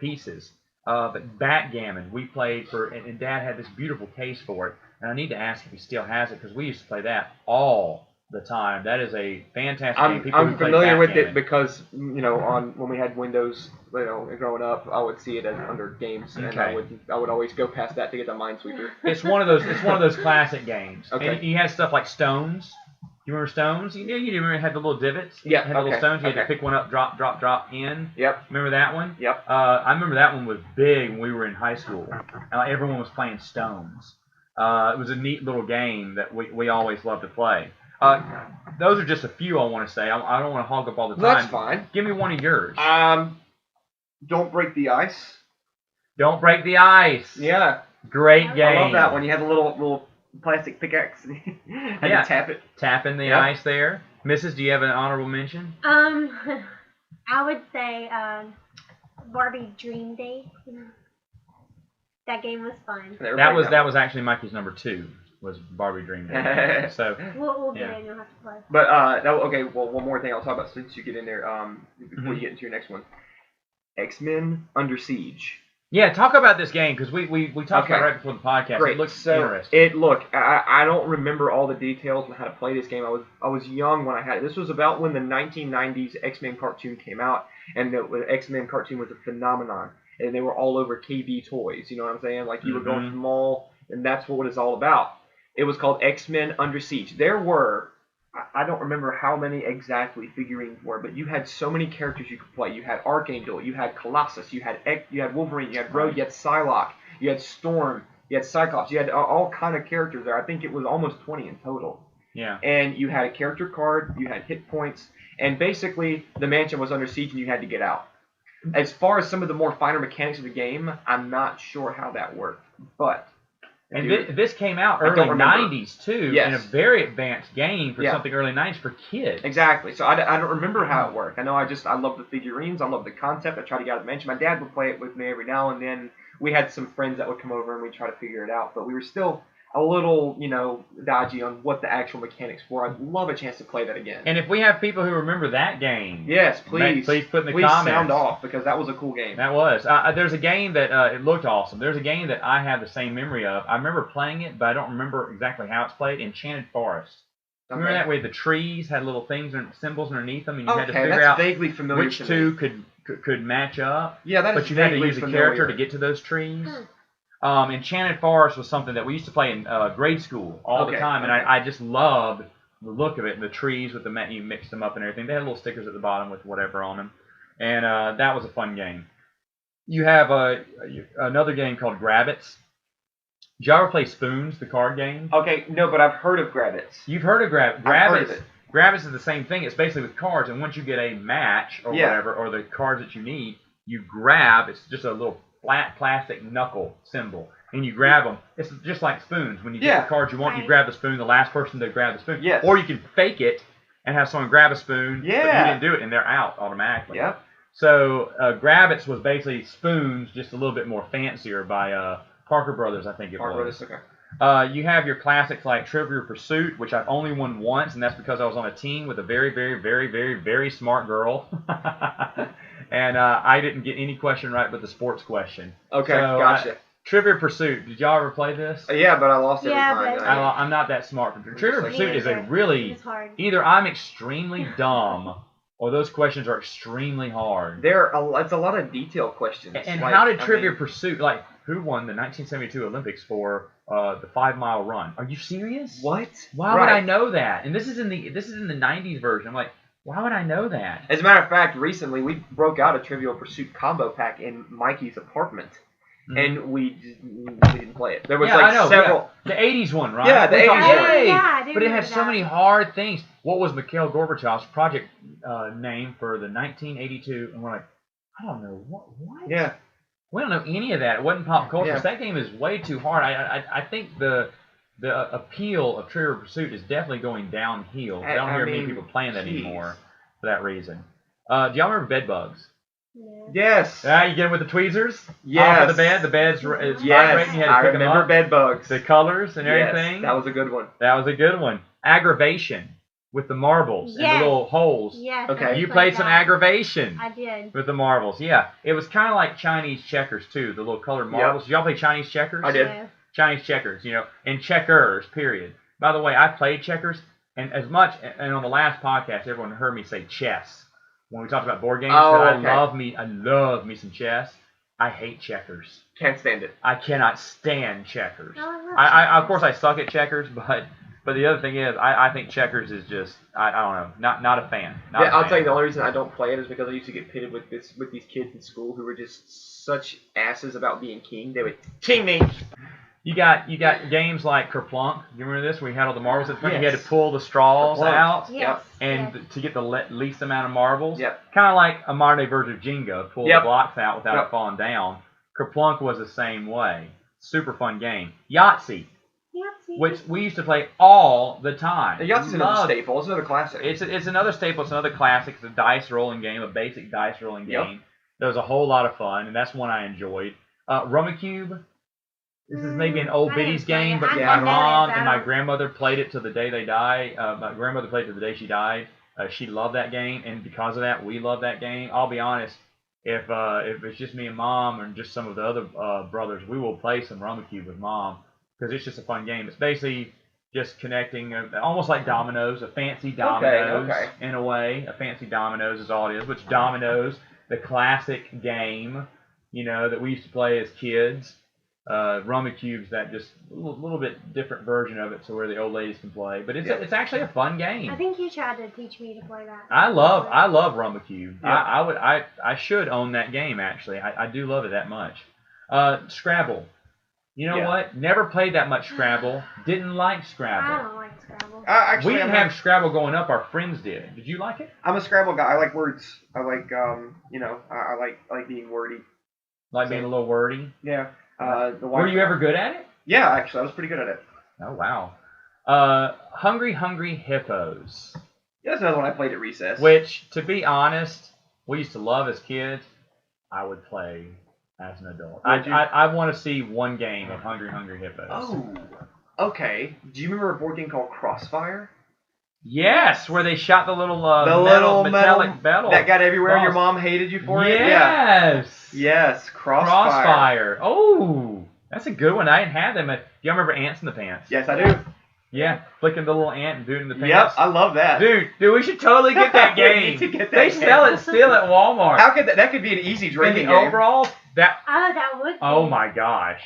pieces. But backgammon, we played and Dad had this beautiful case for it. And I need to ask if he still has it because we used to play that all the time. That is a fantastic game. I'm familiar with it because when we had Windows, growing up, I would see it under games, and I would always go past that to get the Minesweeper. It's one of those classic games. Okay. And you had stuff like stones. You remember stones? You remember it had the little divots? Yeah. It had the little stones. You had to pick one up, drop in. Yep. Remember that one? Yep. I remember that one was big when we were in high school. And everyone was playing stones. It was a neat little game that we always loved to play. Those are just a few I want to say. I don't want to hog up all the time. That's fine. Give me one of yours. Don't Break the Ice. Don't Break the Ice. Yeah. Great game. I love that one. You have a little plastic pickaxe and you tap it. Tapping the ice there. Mrs., do you have an honorable mention? I would say Barbie Dream Day. That game was fun. That was actually Mikey's number 2. Was Barbie Dream Day. So we'll get in. You'll have to play. But okay. Well, one more thing I'll talk about since you get in there. Before you get into your next one, X-Men Under Siege. Yeah, talk about this game because we talked about it right before the podcast. Great. It looks interesting. I don't remember all the details on how to play this game. I was young when I had it. This was about when the 1990s X-Men cartoon came out, and the X-Men cartoon was a phenomenon, and they were all over KB Toys. You know what I'm saying? Like you were going to the mall, and that's what it was all about. It was called X-Men Under Siege. There were, I don't remember how many exactly figurines were, but you had so many characters you could play. You had Archangel, you had Colossus, you had Wolverine, you had Rogue, you had Psylocke, you had Storm, you had Cyclops. You had all kind of characters there. I think it was almost 20 in total. Yeah. And you had a character card, you had hit points, and basically the mansion was under siege and you had to get out. As far as some of the more finer mechanics of the game, I'm not sure how that worked, but... And this came out early 90s, too, in a very advanced game for something early 90s for kids. Exactly. So I don't remember how it worked. I know I love the figurines. I love the concept. I try to get out of the mansion. My dad would play it with me every now and then. We had some friends that would come over and we'd try to figure it out. But we were still a little, dodgy on what the actual mechanics were. I'd love a chance to play that again. And if we have people who remember that game, yes, please put in the comments. Sound off because that was a cool game. That was. There's a game that it looked awesome. There's a game that I have the same memory of. I remember playing it, but I don't remember exactly how it's played. Enchanted Forest. Okay. Remember that way the trees had little things and symbols underneath them, and you had to figure out vaguely familiar which two could match up. Yeah, but you had to use a character to get to those trees. Enchanted Forest was something that we used to play in grade school all the time, and I just loved the look of it, and the trees with you mixed them up and everything. They had little stickers at the bottom with whatever on them, and that was a fun game. You have another game called Grabbits. Did you ever play Spoons, the card game? Okay, no, but I've heard of Grabbits. You've heard of Grabbits. I've heard of it. Grabbits is the same thing. It's basically with cards, and once you get a match or whatever, or the cards that you need, you grab. It's just a little flat plastic knuckle symbol, and you grab them. It's just like spoons. When you get the cards you want, you grab the spoon. The last person to grab the spoon. Yes. Or you can fake it and have someone grab a spoon, but you Yeah. didn't do it, and they're out automatically. Yep. So Grabbits was basically Spoons, just a little bit more fancier by Parker Brothers, I think it was. Brothers, okay. You have your classics like Trivial Pursuit, which I've only won once, and that's because I was on a team with a very, very, very, very, very smart girl. And I didn't get any question right but the sports question. Okay, so, gotcha. Trivial Pursuit, did y'all ever play this? Yeah, but I lost every Yeah, time. I'm not that smart. Trivial Pursuit is a really... It's hard. Either I'm extremely dumb, or those questions are extremely hard. It's a lot of detailed questions. And how did Trivial Pursuit, like, who won the 1972 Olympics for the 5-mile run? Are you serious? What? Why would I know that? And this is in the 90s version. I'm like, why would I know that? As a matter of fact, recently we broke out a Trivial Pursuit combo pack in Mikey's apartment, and we didn't play it. There was several. Yeah. The 80s one, right? Yeah, the 80s one. Yeah, but it had so many hard things. What was Mikhail Gorbachev's project name for the 1982? And we're like, I don't know what. Yeah. We don't know any of that. It wasn't pop culture. Yeah. So that game is way too hard. I think the appeal of Trivial Pursuit is definitely going downhill. I don't hear many people playing that anymore for that reason. Do y'all remember bed bugs? Yeah. Yes. You get them with the tweezers? Yes. Off of the bed. The bed's vibrating. You had to pick I them remember up. bed bugs. The colors and everything. Yes, that was a good one. That was a good one. Aggravation with the marbles and the little holes. Yes. Okay. You played some aggravation. I did. With the marbles. Yeah. It was kind of like Chinese checkers, too. The little colored marbles. Did y'all play Chinese checkers? I did. Yeah. Chinese checkers, and checkers, period. By the way, I played checkers, and on the last podcast, everyone heard me say chess when we talked about board games. I love me some chess. I hate checkers. Can't stand it. I cannot stand checkers. Oh, I of course I suck at checkers, but the other thing is I think checkers is just I don't know, not a fan. I'll tell you the only reason I don't play it is because I used to get pitted with these kids in school who were just such asses about being king. They would king me. You got games like Kerplunk. You remember this? Where you had all the marbles at the front. You had to pull the straws out, Yes. and to get the least amount of marbles. Yep. Kind of like a modern day version of Jenga. Pull the blocks out without it falling down. Kerplunk was the same way. Super fun game. Yahtzee, which we used to play all the time. Yahtzee's another staple. It's another classic. It's another staple. It's another classic. It's a dice rolling game, a basic dice rolling game. That was a whole lot of fun, and that's one I enjoyed. Rummikub. This is maybe an old I didn't biddies play game, it. but I my know mom it, and but I my don't- grandmother played it till the day they died. My grandmother played it till the day she died. She loved that game, and because of that, we love that game. I'll be honest, if it's just me and mom and just some of the other brothers, we will play some Rummikub with mom because it's just a fun game. It's basically just connecting, almost like dominoes, a fancy dominoes okay. in a way. A fancy dominoes is all it is. Which dominoes, the classic game, that we used to play as kids. Rummikub's that just a little bit different version of it, so where the old ladies can play. But it's actually a fun game. I think you tried to teach me to play that. I love Rummikub. Yeah. I should own that game actually. I do love it that much. Scrabble. You know Yeah. what? Never played that much Scrabble. Didn't like I Scrabble. don't like Scrabble. Actually, We didn't have Scrabble going up. Our friends did. Did you like it? I'm a Scrabble guy. I like words. I like I like being wordy. Like being a little wordy. Yeah. Were you ever good at it? Yeah, actually, I was pretty good at it. Oh wow. Hungry Hungry Hippos. Yeah, that's another one I played at recess. Which, to be honest, we used to love as kids. I would play as an adult. I want to see one game of Hungry Hungry Hippos. Oh, okay. Do you remember a board game called Crossfire? Yes, where they shot the little metallic metal that got everywhere. And your cross- mom hated you for it. Yes. Yes, Crossfire. Crossfire. Oh, that's a good one. I didn't have them. Do y'all remember Ants in the Pants? Yes, I do. Yeah, flicking the little ant and doing it in the pants. Yep, I love that. Dude, we should totally get that We game. need to get that They game. sell it still at Walmart. How could that could be an easy And drinking the game. overall, Oh, that would be. oh my gosh.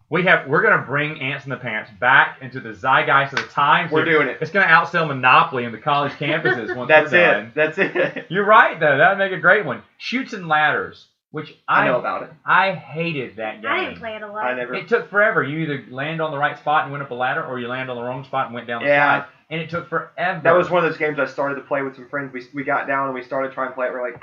We're gonna bring Ants in the Pants back into the zeitgeist of the times. We're doing it. It's gonna outsell Monopoly in the college campuses once That's we're done. it. That's it. You're right though. That would make a great one. Chutes and Ladders, which I know about it. I hated that game. I didn't play it a lot. I never. It took forever. You either land on the right spot and went up a ladder, or you land on the wrong spot and went down the Yeah. slide. And it took forever. That was one of those games I started to play with some friends. We got down and we started trying to play it. We're like,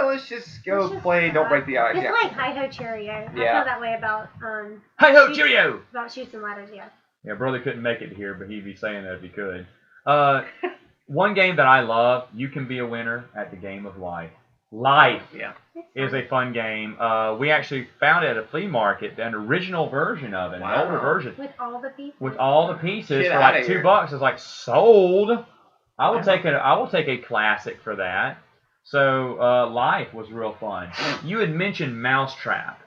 let's just go Let's just play. Don't break the ice. It's Yeah. like Hi Ho Cheerio. I feel that way about Hi ho, cheerio! about Shoots and Ladders. Yeah. Yeah, brother couldn't make it here, but he'd be saying that if he could. One game that I love, you can be a winner at the game of life. Life Yeah. is a fun game. We actually found it at a flea market, an original version of it, an Wow. older version. With all the pieces. With all the pieces Get for outta like here. $2. It's like sold. I will Wow. take I will take a classic for that. So Life was real fun. You had mentioned Mousetrap.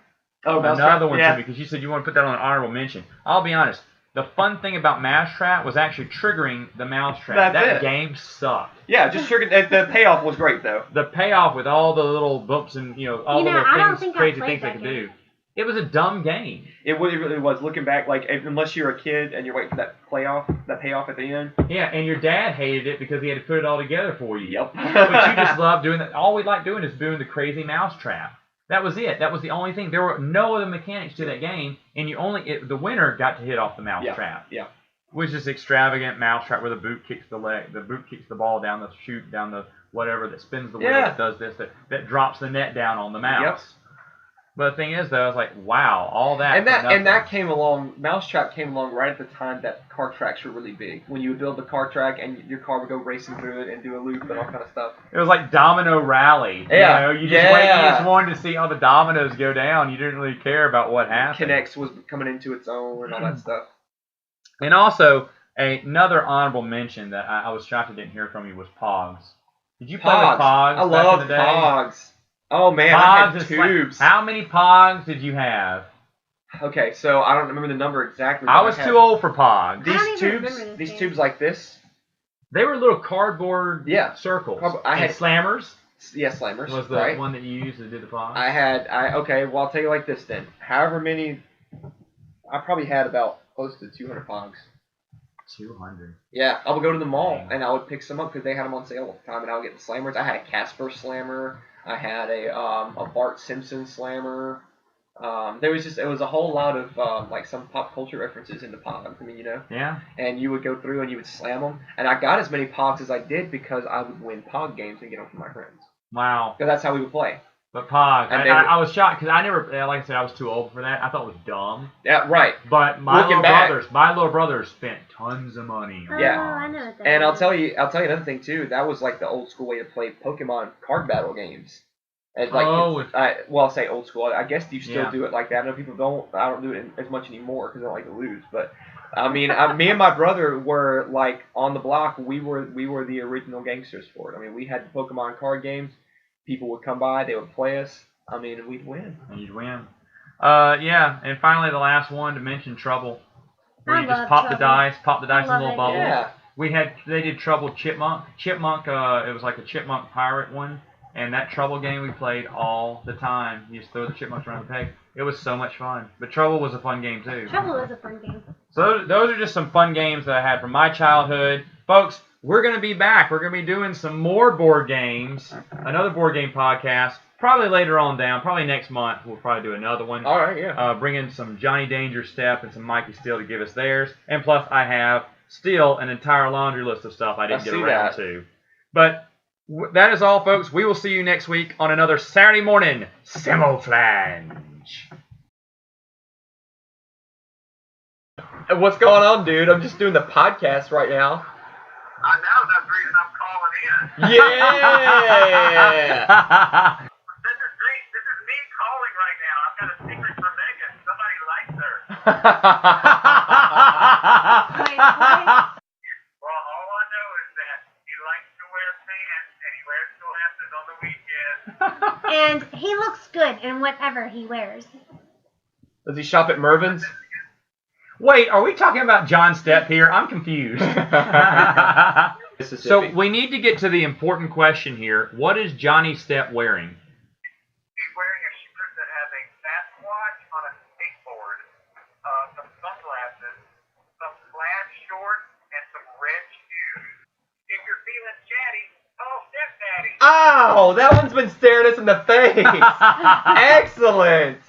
Oh, Another one yeah. to me because you said you want to put that on an honorable mention. I'll be honest. The fun thing about Mousetrap was actually triggering the Mousetrap. That's That it. game sucked. Yeah, just triggered. The payoff was great though. The payoff with all the little bumps and all the little I don't things, think I crazy played things they that could game. do. It was a dumb game. It really was. Looking back, like unless you're a kid and you're waiting for that payoff at the end. Yeah, and your dad hated it because he had to put it all together for you. Yep. But you just loved doing that. All we liked doing is doing the crazy Mousetrap. That was it. That was the only thing. There were no other mechanics to that game, and the winner got to hit off the Mousetrap. Yeah. Which is extravagant Mousetrap where the boot kicks the ball down the chute, down the whatever that spins the wheel, Yeah. that does this, that drops the net down on the mouse. Yep. But the thing is, though, I was like, wow, all that. And for nothing. that came along. Mousetrap came along right at the time that car tracks were really big. When you would build the car track and your car would go racing through it and do a loop and all kind of stuff. It was like Domino Rally. Yeah. You just wanted to see all the dominoes go down. You didn't really care about what happened. Connects was coming into its own and all that stuff. And also, another honorable mention that I was shocked I didn't hear from you was Pogs. Did you play with Pogs I back love in the day? Pogs. Oh man, Pogs I had is tubes. how many Pogs did you have? Okay, so I don't remember the number exactly. I but was had too old for Pogs. I don't These even tubes, remember this game. like this. They were little cardboard circles. I had and Slammers Slammers was the right? one that you used to do the Pogs. Okay, well I'll tell you like this then. However many, I probably had about close to 200 Pogs. 200. Yeah, I would go to the mall Dang. and I would pick some up because they had them on sale all the time, and I would get the Slammers. I had a Casper Slammer. I had a Bart Simpson Slammer. It was a whole lot of like some pop culture references into Pogs. I mean, Yeah. and you would go through and you would slam them. And I got as many Pogs as I did because I would win Pog games and get them from my friends. Wow. Because that's how we would play. But Pogs, And I was shocked because I never, like I said, I was too old for that. I thought it was dumb. Yeah, right. But my Looking back- little brothers spent tons of money on Yeah. Oh, Pogs. I know what that And I'll is. tell you another thing too. That was like the old school way to play Pokemon card battle games. And like, Oh. I'll say old school. I guess you still Yeah. do it like that. I know people don't. I don't do it as much anymore because I don't like to lose. But I mean, me and my brother were like on the block. We were the original gangsters for it. I mean, we had Pokemon card games. People would come by. They would play us. I mean, and we'd win. And you'd win. Yeah, and finally the last one to mention Trouble. Where you just pop the dice in little bubbles. Yeah. They did Trouble Chipmunk. Chipmunk, it was like a Chipmunk pirate one. And that Trouble game we played all the time. You just throw the chipmunks around the peg. It was so much fun. But Trouble was a fun game too. Trouble was a fun game. So those are just some fun games that I had from my childhood. Folks, we're going to be back. We're going to be doing some more board games. Another board game podcast. Probably later on down. Probably next month. We'll probably do another one. All right, yeah. Bring in some Johnny Danger Step and some Mikey Steele to give us theirs. And plus I have still an entire laundry list of stuff I didn't get around to. But that is all, folks. We will see you next week on another Saturday morning Samoflange. What's going on, dude? I'm just doing the podcast right now. I know, that's the reason I'm calling in. Yeah! This is great. This is me calling right now. I've got a secret for Megan. Somebody likes her. Wait, what? Well, all I know is that he likes to wear pants and he wears glasses on the weekends. And he looks good in whatever he wears. Does he shop at Mervin's? Wait, are we talking about John Stepp here? I'm confused. So we need to get to the important question here. What is Johnny Stepp wearing? He's wearing a shirt that has a Sasquatch on a skateboard, some sunglasses, some plaid shorts, and some red shoes. If you're feeling chatty, call Stepdaddy. Oh, that one's been staring us in the face. Excellent.